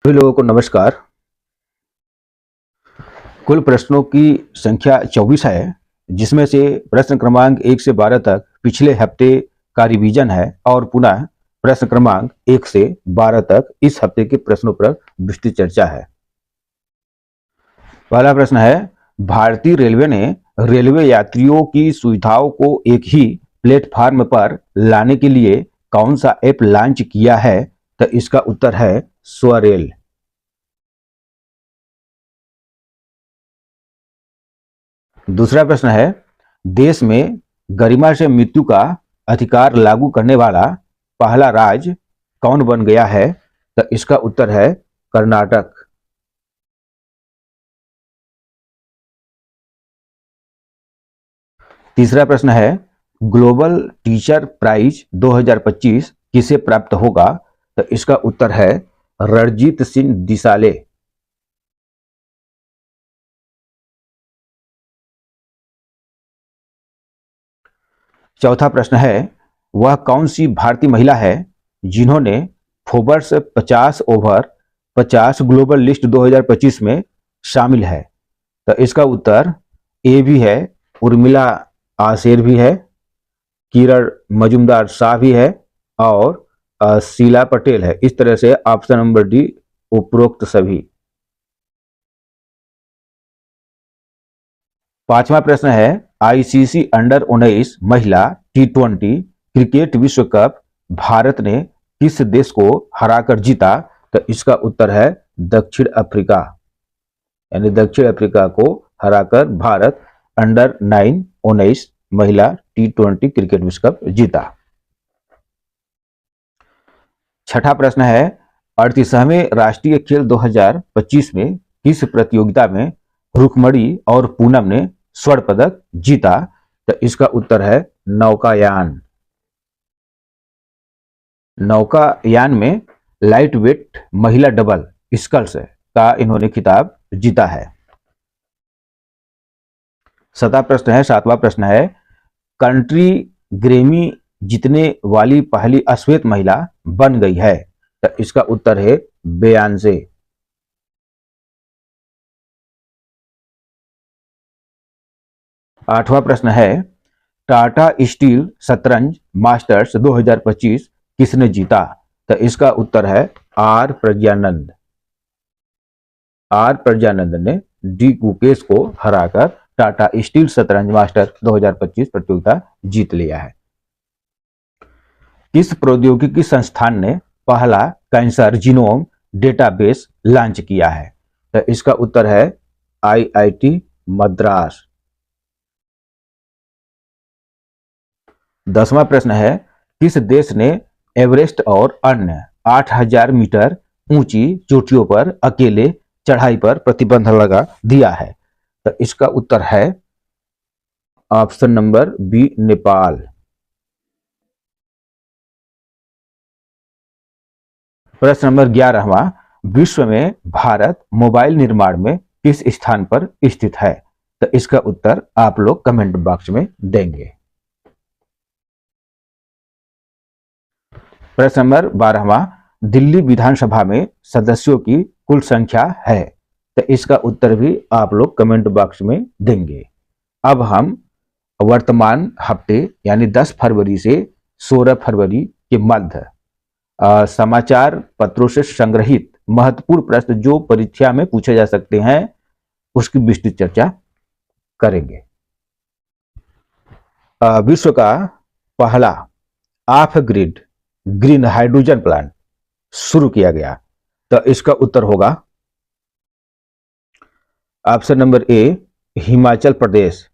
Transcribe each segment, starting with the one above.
सभी लोगों को नमस्कार। कुल प्रश्नों की संख्या 24 है, जिसमें से प्रश्न क्रमांक 1 से 12 तक पिछले हफ्ते का रिवीजन है और पुनः प्रश्न क्रमांक 1 से 12 तक इस हफ्ते के प्रश्नों पर विस्तृत चर्चा है। पहला प्रश्न है, भारतीय रेलवे ने रेलवे यात्रियों की सुविधाओं को एक ही प्लेटफार्म पर लाने के लिए कौन सा ऐप लॉन्च किया है? तो इसका उत्तर है स्वरेल। दूसरा प्रश्न है, देश में गरिमा से मृत्यु का अधिकार लागू करने वाला पहला राज्य कौन बन गया है? तो इसका उत्तर है कर्नाटक। तीसरा प्रश्न है, ग्लोबल टीचर प्राइज 2025 किसे प्राप्त होगा? तो इसका उत्तर है रणजीत सिंह दिसाले। चौथा प्रश्न है, वह कौन सी भारतीय महिला है जिन्होंने फोर्ब्स 50 ओवर 50 ग्लोबल लिस्ट 2025 में शामिल है? तो इसका उत्तर ए भी है, उर्मिला आशेर भी है, किरण मजुमदार शाह भी है और शीला पटेल है। इस तरह से ऑप्शन नंबर डी उपरोक्त सभी। पांचवा प्रश्न है, आईसीसी अंडर 19 महिला T20 क्रिकेट विश्व कप भारत ने किस देश को हराकर जीता? तो इसका उत्तर है दक्षिण अफ्रीका। यानी दक्षिण अफ्रीका को हराकर भारत अंडर 19 महिला T20 क्रिकेट विश्व कप जीता। छठा प्रश्न है, 38वें राष्ट्रीय खेल 2025 में किस प्रतियोगिता में रुक्मणी और पूनम ने स्वर्ण पदक जीता? तो इसका उत्तर है नौकायान। नौकायान में लाइट वेट महिला डबल स्कल्स का इन्होंने खिताब जीता है। सातवां प्रश्न है, कंट्री ग्रैमी जीतने वाली पहली अश्वेत महिला बन गई है? तो इसका उत्तर है बेयॉन्से। आठवां प्रश्न है, टाटा स्टील शतरंज मास्टर्स 2025 किसने जीता? तो इसका उत्तर है आर प्रज्ञानंद। आर प्रज्ञानंद ने डी गुकेश को हराकर टाटा स्टील शतरंज मास्टर 2025 प्रतियोगिता जीत लिया है। किस प्रौद्योगिकी संस्थान ने पहला कैंसर जीनोम डेटाबेस लॉन्च किया है? तो इसका उत्तर है आईआईटी मद्रास। 10वां प्रश्न है, किस देश ने एवरेस्ट और अन्य 8000 मीटर ऊंची चोटियों पर अकेले चढ़ाई पर प्रतिबंध लगा दिया है? तो इसका उत्तर है ऑप्शन नंबर बी नेपाल। प्रश्न नंबर 11वां, विश्व में भारत मोबाइल निर्माण में किस स्थान पर स्थित है? तो इसका उत्तर आप लोग कमेंट बॉक्स में देंगे। प्रश्न नंबर 12वां, दिल्ली विधानसभा में सदस्यों की कुल संख्या है? तो इसका उत्तर भी आप लोग कमेंट बॉक्स में देंगे। अब हम वर्तमान हफ्ते यानी 10 फरवरी से 16 फरवरी के मध्य समाचार पत्रों से संग्रहित महत्वपूर्ण प्रश्न जो परीक्षा में पूछे जा सकते हैं उसकी विस्तृत चर्चा करेंगे। विश्व का पहला of grid green hydrogen plant शुरू किया गया? तो इसका उत्तर होगा option number A Himachal Pradesh.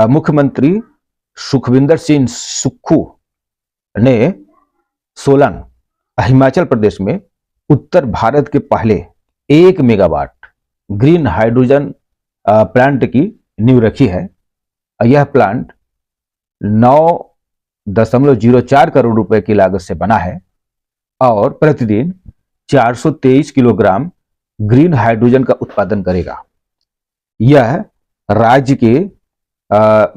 मुख्यमंत्री सुखविंदर सिंह सुक्खू ने सोलन हिमाचल प्रदेश में उत्तर भारत के पहले 1 मेगावाट ग्रीन हाइड्रोजन प्लांट की नींव रखी है। यह प्लांट 9.04 करोड़ रुपए की लागत से बना है और प्रतिदिन 423 किलोग्राम ग्रीन हाइड्रोजन का उत्पादन करेगा। यह राज्य के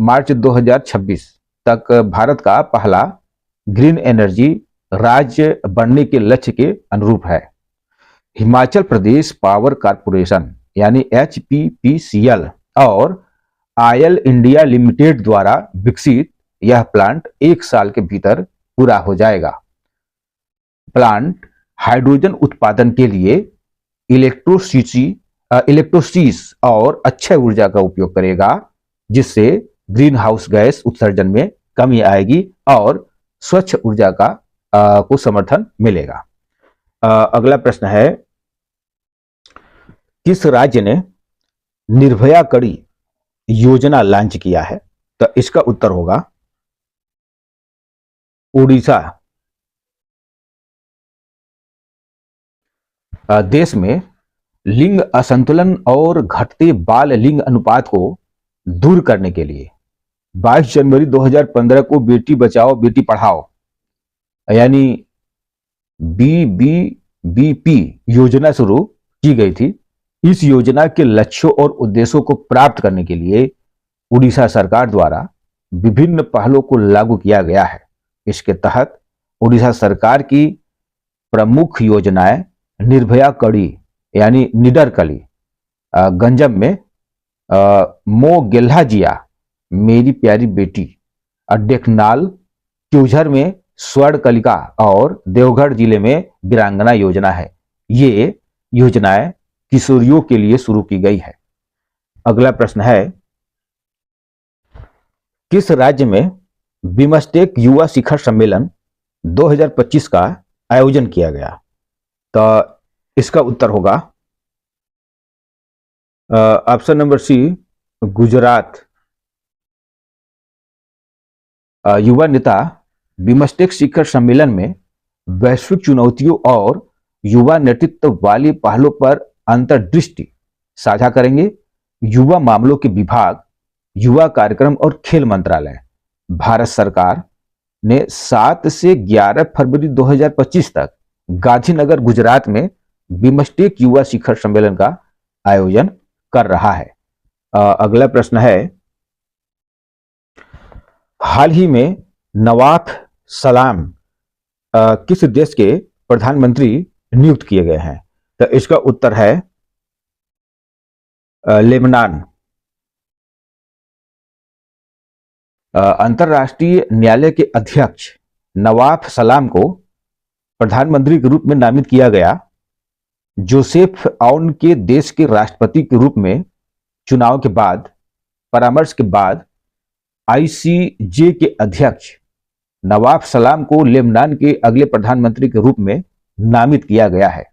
मार्च 2026 तक भारत का पहला ग्रीन एनर्जी राज्य बनने के लक्ष्य के अनुरूप है। हिमाचल प्रदेश पावर कॉरपोरेशन यानी HPPCL और आयल इंडिया लिमिटेड द्वारा विकसित यह प्लांट 1 साल के भीतर पूरा हो जाएगा। प्लांट हाइड्रोजन उत्पादन के लिए इलेक्ट्रोसिस और अक्षय ऊर्जा का उपयोग करेगा, जिससे ग्रीन हाउस गैस उत्सर्जन में कमी आएगी और स्वच्छ ऊर्जा को समर्थन मिलेगा। अगला प्रश्न है, किस राज्य ने निर्भया कड़ी योजना लॉन्च किया है? तो इसका उत्तर होगा उड़ीसा। देश में लिंग असंतुलन और घटते बाल लिंग अनुपात को दूर करने के लिए 22 जनवरी 2015 को बेटी बचाओ बेटी पढ़ाओ यानी BBBP योजना शुरू की गई थी। इस योजना के लक्ष्यों और उद्देश्यों को प्राप्त करने के लिए उड़ीसा सरकार द्वारा विभिन्न पहलों को लागू किया गया है। इसके तहत उड़ीसा सरकार की प्रमुख योजनाएं निर्भया कड़ी यानी निडर कली, गंजम में मो गेल्हा जिया मेरी प्यारी बेटी, डेकनाल क्यूझर में स्वर्ण कलिका और देवघर जिले में वीरांगना योजना है। ये योजनाएं किशोरियों के लिए शुरू की गई है। अगला प्रश्न है, किस राज्य में बिमस्टेक युवा शिखर सम्मेलन 2025 का आयोजन किया गया? तो इसका उत्तर होगा ऑप्शन नंबर सी, गुजरात। युवा नेता बिमस्टेक शिखर सम्मेलन में वैश्विक चुनौतियों और युवा नेतृत्व वाली पहलों पर अंतर्दृष्टि साझा करेंगे। युवा मामलों के विभाग, युवा कार्यक्रम और खेल मंत्रालय, भारत सरकार ने 7 से 11 फरवरी 2025 तक गांधीनगर गुजरात में बिमस्टेक युवा शिखर सम्मेलन का आयोजन कर रहा है। अगला प्रश्न है, हाल ही में नवाफ सलाम किस देश के प्रधानमंत्री नियुक्त किए गए हैं? तो इसका उत्तर है लेबनान। अंतर्राष्ट्रीय न्यायालय के अध्यक्ष नवाफ सलाम को प्रधानमंत्री के रूप में नामित किया गया। जोसेफ आउन के देश के राष्ट्रपति के रूप में चुनाव के बाद परामर्श के बाद ICJ के अध्यक्ष नवाफ सलाम को लेबनान के अगले प्रधानमंत्री के रूप में नामित किया गया है।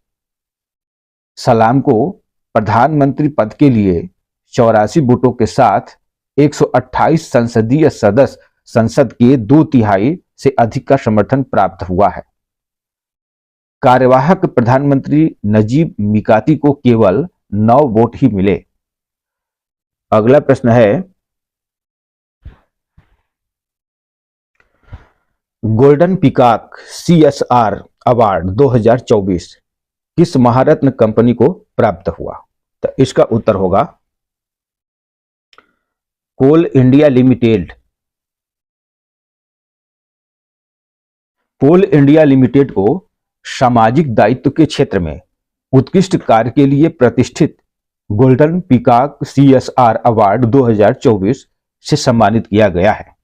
सलाम को प्रधानमंत्री पद के लिए 84 वोटों के साथ 128 संसदीय सदस्य संसद के 2/3 से अधिक का समर्थन प्राप्त हुआ है। कार्यवाहक प्रधानमंत्री नजीब मिकाती को केवल 9 वोट ही मिले। अगला प्रश्न है, गोल्डन पीकॉक CSR अवार्ड 2024 किस महारत्न कंपनी को प्राप्त हुआ? तो इसका उत्तर होगा कोल इंडिया लिमिटेड। कोल इंडिया लिमिटेड को सामाजिक दायित्व के क्षेत्र में उत्कृष्ट कार्य के लिए प्रतिष्ठित गोल्डन पीकॉक CSR अवार्ड 2024 से सम्मानित किया गया है।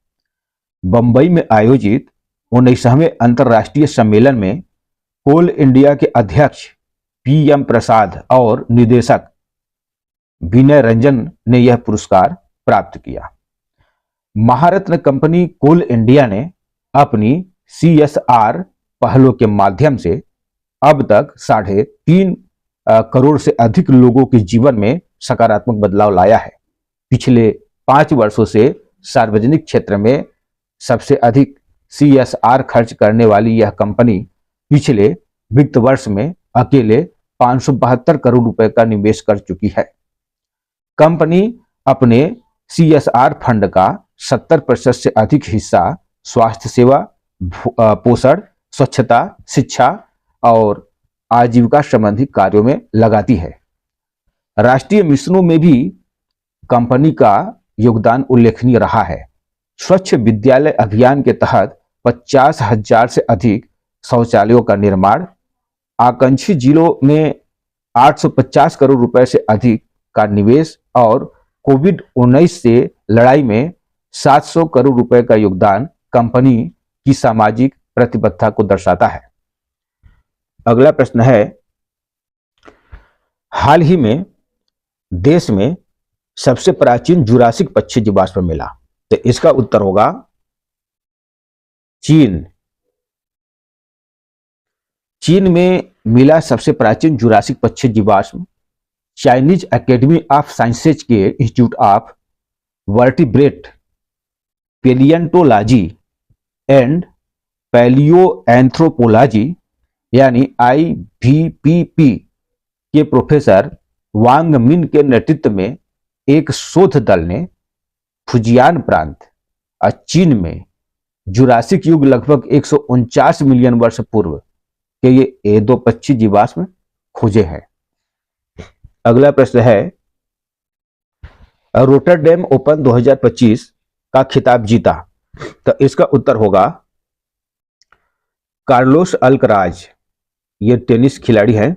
बंबई में आयोजित 19वें अंतर्राष्ट्रीय सम्मेलन में कोल इंडिया के अध्यक्ष PM प्रसाद और निदेशक विनय रंजन ने यह पुरस्कार प्राप्त किया। महारत्न कंपनी कोल इंडिया ने अपनी CSR पहलों के माध्यम से अब तक 3.5 करोड़ से अधिक लोगों के जीवन में सकारात्मक बदलाव लाया है। पिछले 5 वर्षों से सार्वजनिक क्षेत्र में सबसे अधिक CSR खर्च करने वाली यह कंपनी पिछले वित्त वर्ष में अकेले 572 करोड़ रुपए का निवेश कर चुकी है। कंपनी अपने CSR फंड का 70% से अधिक हिस्सा स्वास्थ्य सेवा, पोषण, स्वच्छता, शिक्षा और आजीविका संबंधी कार्यों में लगाती है। राष्ट्रीय मिशनों में भी कंपनी का योगदान उल्लेखनीय रहा है। स्वच्छ विद्यालय अभियान के तहत 50,000 से अधिक शौचालयों का निर्माण, आकांक्षी जिलों में 850 करोड़ रुपए से अधिक का निवेश और कोविड-19 से लड़ाई में 700 करोड़ रुपए का योगदान कंपनी की सामाजिक प्रतिबद्धता को दर्शाता है। अगला प्रश्न है, हाल ही में देश में सबसे प्राचीन जुरासिक पक्षी जीवाश्म मिला, तो इसका उत्तर होगा चीन। चीन में मिला सबसे प्राचीन जुरासिक पक्षी जीवाश्म चाइनीज एकेडमी ऑफ साइंसेज के Institute of Vertebrate Palaeontology and Palaeoanthropology यानी IVPP के प्रोफेसर वांग मिन के नेतृत्व में एक शोध दल ने फुजियान प्रांत चीन में जुरासिक युग लगभग 149 मिलियन वर्ष पूर्व के ये दो पक्षी जीवाश्म खोजे हैं। अगला प्रश्न है, रोटरडैम ओपन 2025 का खिताब जीता, तो इसका उत्तर होगा कार्लोस अल्कराज। ये टेनिस खिलाड़ी हैं।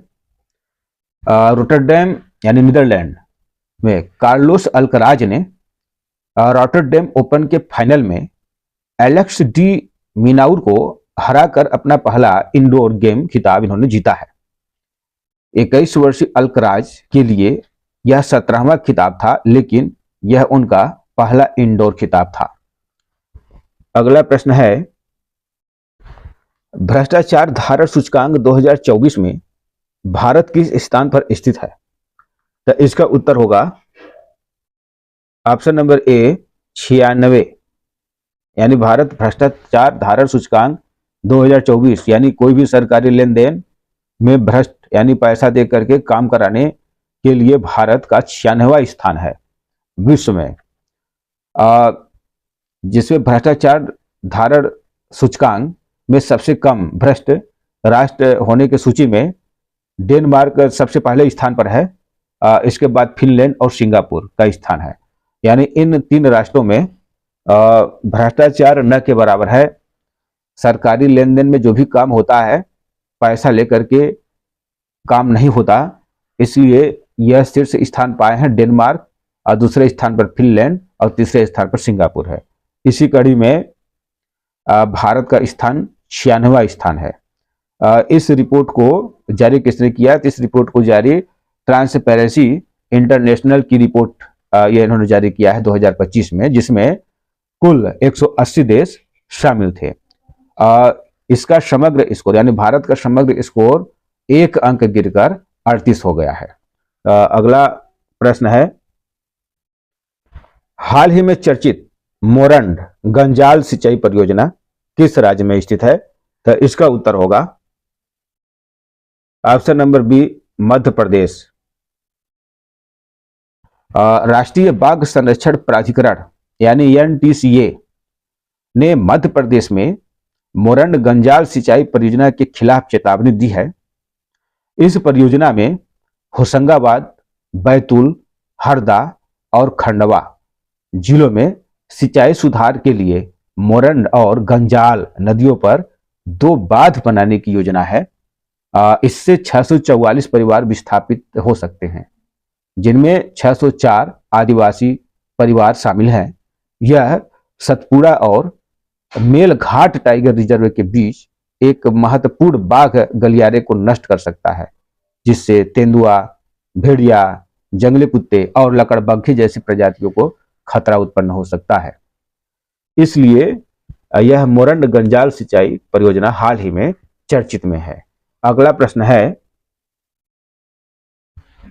रोटरडैम यानी नीदरलैंड में कार्लोस अल्कराज ने रोटरडैम ओपन के फाइनल में एलेक्स डी मिनाउर को हराकर अपना पहला इंडोर गेम खिताब इन्होंने जीता है। 21 वर्षीय अल्कराज के लिए यह 17वां खिताब था, लेकिन यह उनका पहला इंडोर खिताब था। अगला प्रश्न है, भ्रष्टाचार धारण सूचकांक 2024 में भारत किस स्थान पर स्थित है, तो इसका उत्तर होगा ऑप्शन नंबर ए 96। यानी भारत भ्रष्टाचार धारण सूचकांक 2024 यानी कोई भी सरकारी लेन देन में भ्रष्ट यानी पैसा दे करके काम कराने के लिए भारत का 96वां स्थान है विश्व में। जिसमें भ्रष्टाचार धारण सूचकांक में सबसे कम भ्रष्ट राष्ट्र होने की सूची में डेनमार्क सबसे पहले स्थान पर है। इसके बाद फिनलैंड और सिंगापुर का स्थान है। यानी इन 3 राष्ट्रों में भ्रष्टाचार न के बराबर है। सरकारी लेन देन में जो भी काम होता है पैसा लेकर के काम नहीं होता, इसलिए यह शीर्ष स्थान पाए हैं डेनमार्क, और दूसरे स्थान पर फिनलैंड और तीसरे स्थान पर सिंगापुर है। इसी कड़ी में भारत का स्थान 96वां स्थान है। इस रिपोर्ट को जारी किसने किया? तो इस रिपोर्ट को जारी ट्रांसपेरेंसी इंटरनेशनल की रिपोर्ट ये इन्होंने जारी किया है 2025 में, जिसमें कुल 180 देश शामिल थे। इसका समग्र स्कोर यानी भारत का समग्र स्कोर 1 अंक गिरकर 38 हो गया है। अगला प्रश्न है, हाल ही में चर्चित मोरंड गंजाल सिंचाई परियोजना किस राज्य में स्थित है? तो इसका उत्तर होगा option number B Madhya Pradesh. राष्ट्रीय बाघ संरक्षण प्राधिकरण यानी NTCA ने मध्य प्रदेश में मोरंड गंजाल सिंचाई परियोजना के खिलाफ चेतावनी दी है। इस परियोजना में होशंगाबाद, बैतूल, हरदा और खंडवा जिलों में सिंचाई सुधार के लिए मोरंड और गंजाल नदियों पर 2 बांध बनाने की योजना है। इससे 644 परिवार विस्थापित हो सकते हैं, जिनमें 604 आदिवासी परिवार शामिल हैं। यह सतपुड़ा और मेलघाट टाइगर रिजर्व के बीच एक महत्वपूर्ण बाघ गलियारे को नष्ट कर सकता है, जिससे तेंदुआ, भेड़िया, जंगली कुत्ते और लकड़बग्घे जैसी प्रजातियों को खतरा उत्पन्न हो सकता है। इसलिए यह मोरंड गंजाल सिंचाई परियोजना हाल ही में चर्चित में है। अगला प्रश्न है,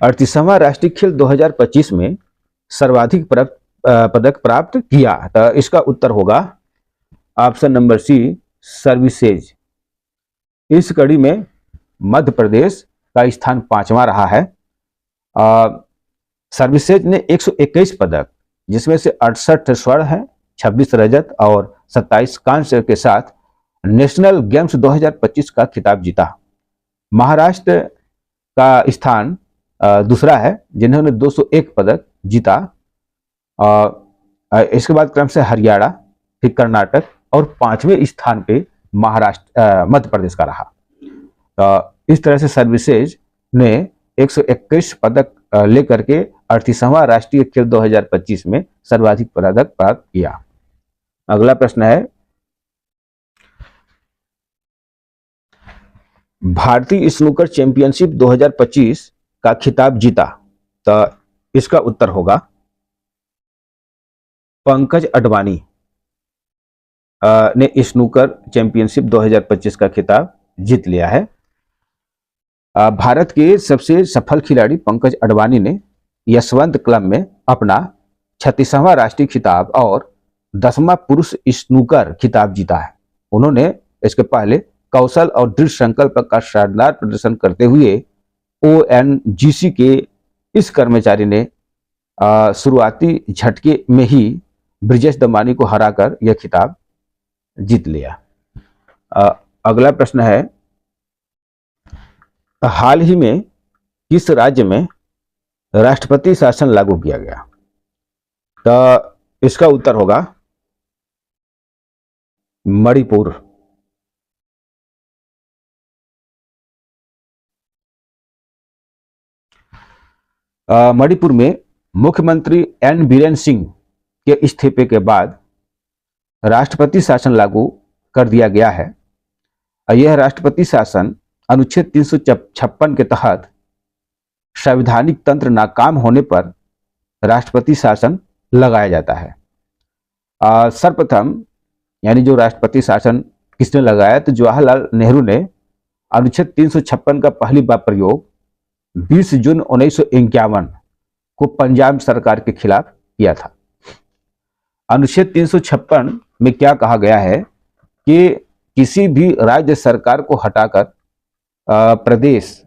38वां राष्ट्रीय खेल 2025 में सर्वाधिक पदक प्राप्त किया, तो इसका उत्तर होगा ऑप्शन नंबर सी सर्विसेज। इस कड़ी में मध्य प्रदेश का स्थान 5वां रहा है। सर्विसेज ने 121 पदक, जिसमें से 68 स्वर्ण है, 26 रजत और 27 कांस्य के साथ नेशनल गेम्स 2025 का खिताब जीता। महाराष्ट्र का स्थान दूसरा है, जिन्होंने 201 पदक जीता। इसके बाद क्रम से हरियाणा, फिर कर्नाटक और 5वें स्थान पे मध्य प्रदेश का रहा। इस तरह से सर्विसेज ने 121 पदक लेकर के 38वां राष्ट्रीय खेल 2025 में सर्वाधिक पदक प्राप्त किया। अगला प्रश्न है, भारतीय स्नूकर चैंपियनशिप 2025 का खिताब जीता। तो इसका उत्तर होगा पंकज अडवाणी ने स्नूकर चैंपियनशिप 2025 का खिताब जीत लिया है। भारत के सबसे सफल खिलाड़ी पंकज अडवाणी ने यशवंत क्लब में अपना 36वां राष्ट्रीय खिताब और 10वां पुरुष स्नूकर खिताब जीता है। उन्होंने इसके पहले कौशल और दृढ़ संकल्प का शानदार प्रदर्शन करते हुए ONGC के इस कर्मचारी ने शुरुआती झटके में ही ब्रिजेश दमानी को हराकर यह खिताब जीत लिया। अगला प्रश्न है, हाल ही में किस राज्य में राष्ट्रपति शासन लागू किया गया? तो इसका उत्तर होगा मणिपुर। मणिपुर में मुख्यमंत्री N बीरेन सिंह के इस्तीफे के बाद राष्ट्रपति शासन लागू कर दिया गया है। यह राष्ट्रपति शासन अनुच्छेद 356 के तहत संवैधानिक तंत्र नाकाम होने पर राष्ट्रपति शासन लगाया जाता है। सर्वप्रथम यानी जो राष्ट्रपति शासन किसने लगाया, तो जवाहरलाल नेहरू ने अनुच्छेद 356 का पहली बार प्रयोग 20 जून 1951 को पंजाब सरकार के खिलाफ किया था। अनुच्छेद 356 में क्या कहा गया है कि किसी भी राज्य सरकार को हटाकर प्रदेश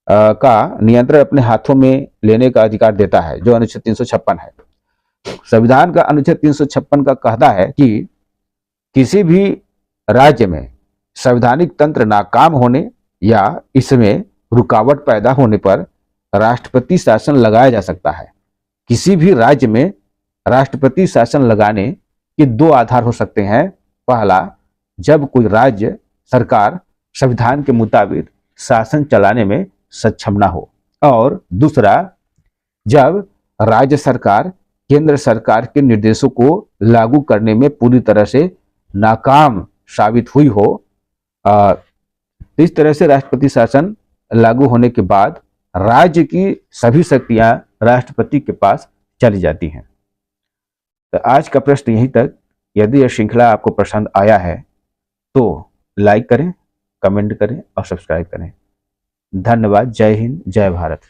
का नियंत्रण अपने हाथों में लेने का अधिकार देता है, जो अनुच्छेद 356 है। संविधान का अनुच्छेद 356 का कहता है कि किसी भी राज्य में संवैधानिक तंत्र नाकाम होने या इसमें रुकावट पैदा होने पर राष्ट्रपति शासन लगाया जा सकता है। किसी भी राज्य में राष्ट्रपति शासन लगाने के दो आधार हो सकते हैं। पहला, जब कोई राज्य सरकार संविधान के मुताबिक शासन चलाने में सक्षम ना हो, और दूसरा, जब राज्य सरकार केंद्र सरकार के निर्देशों को लागू करने में पूरी तरह से नाकाम साबित हुई हो। इस तरह से राष्ट्रपति शासन लागू होने के बाद राज्य की सभी शक्तियां राष्ट्रपति के पास चली जाती हैं। तो आज का प्रश्न यहीं तक। यदि यह श्रृंखला आपको पसंद आया है तो लाइक करें, कमेंट करें और सब्सक्राइब करें। धन्यवाद। जय हिंद, जय भारत।